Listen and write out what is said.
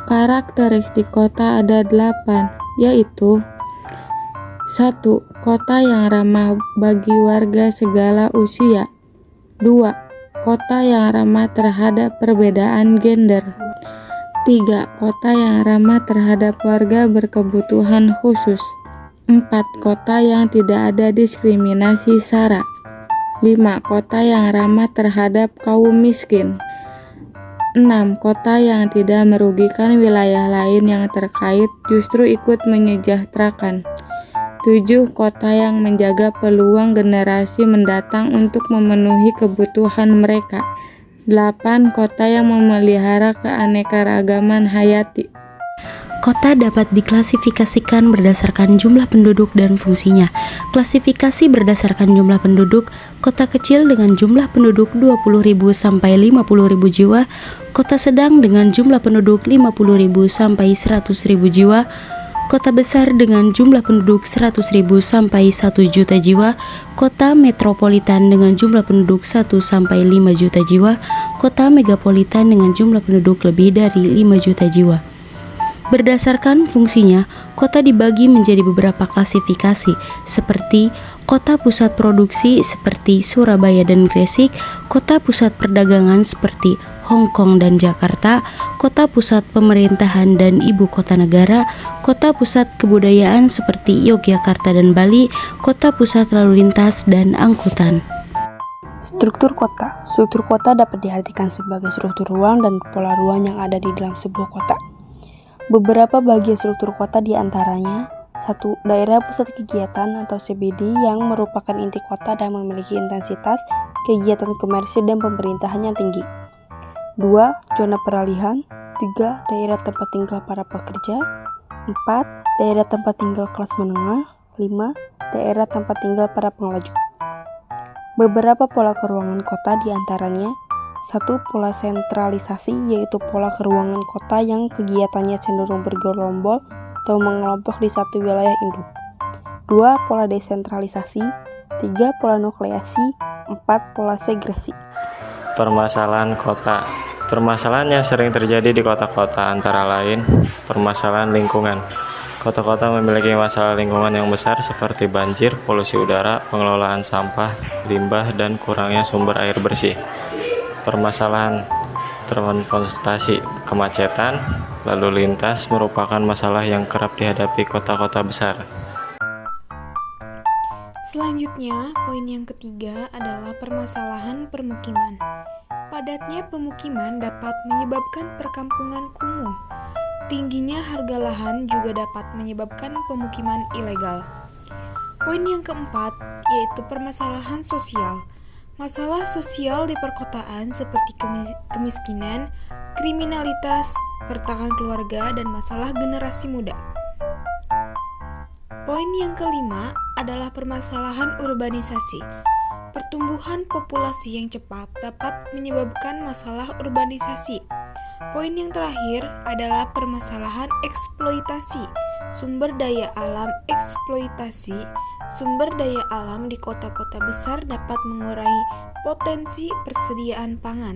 Karakteristik kota ada 8, yaitu 1. Kota yang ramah bagi warga segala usia. 2. Kota yang ramah terhadap perbedaan gender. 3. Kota yang ramah terhadap warga berkebutuhan khusus. 4. Kota yang tidak ada diskriminasi SARA. 5. Kota yang ramah terhadap kaum miskin. 6. Kota yang tidak merugikan wilayah lain yang terkait, justru ikut menyejahterakan. 7. Kota yang menjaga peluang generasi mendatang untuk memenuhi kebutuhan mereka. 8. Kota yang memelihara keanekaragaman hayati. Kota dapat diklasifikasikan berdasarkan jumlah penduduk dan fungsinya. Klasifikasi berdasarkan jumlah penduduk: kota kecil dengan jumlah penduduk 20.000 sampai 50.000 jiwa, kota sedang dengan jumlah penduduk 50.000 sampai 100.000 jiwa, kota besar dengan jumlah penduduk 100.000 sampai 1 juta jiwa, kota metropolitan dengan jumlah penduduk 1 sampai 5 juta jiwa, kota megapolitan dengan jumlah penduduk lebih dari 5 juta jiwa. Berdasarkan fungsinya, kota dibagi menjadi beberapa klasifikasi, seperti kota pusat produksi seperti Surabaya dan Gresik, kota pusat perdagangan seperti Hong Kong dan Jakarta, kota pusat pemerintahan dan ibu kota negara, kota pusat kebudayaan seperti Yogyakarta dan Bali, kota pusat lalu lintas dan angkutan. Struktur kota. Struktur kota dapat diartikan sebagai struktur ruang dan pola ruang yang ada di dalam sebuah kota. Beberapa bagian struktur kota diantaranya: 1. Daerah pusat kegiatan atau CBD yang merupakan inti kota dan memiliki intensitas kegiatan komersil dan pemerintahan yang tinggi. 2. Zona peralihan. 3. Daerah tempat tinggal para pekerja. 4. Daerah tempat tinggal kelas menengah. 5. Daerah tempat tinggal para pengelaju. Beberapa pola keruangan kota diantaranya: 1. Pola sentralisasi, yaitu pola keruangan kota yang kegiatannya cenderung bergerombol atau mengelompok di satu wilayah induk. 2. Pola desentralisasi. 3. Pola nukleasi. 4. Pola segresi. Permasalahan kota. Permasalahan yang sering terjadi di kota-kota antara lain permasalahan lingkungan. Kota-kota memiliki masalah lingkungan yang besar seperti banjir, polusi udara, pengelolaan sampah, limbah, dan kurangnya sumber air bersih. Permasalahan transportasi, kemacetan, lalu lintas merupakan masalah yang kerap dihadapi kota-kota besar. Selanjutnya, poin yang ketiga adalah permasalahan permukiman. Padatnya pemukiman dapat menyebabkan perkampungan kumuh. Tingginya harga lahan juga dapat menyebabkan pemukiman ilegal. Poin yang keempat yaitu permasalahan sosial. Masalah sosial di perkotaan seperti kemiskinan, kriminalitas, keretakan keluarga, dan masalah generasi muda. Poin yang kelima adalah permasalahan urbanisasi. Pertumbuhan populasi yang cepat dapat menyebabkan masalah urbanisasi. Poin yang terakhir adalah permasalahan eksploitasi. Sumber daya alam eksploitasi. Sumber daya alam di kota-kota besar dapat mengurangi potensi persediaan pangan.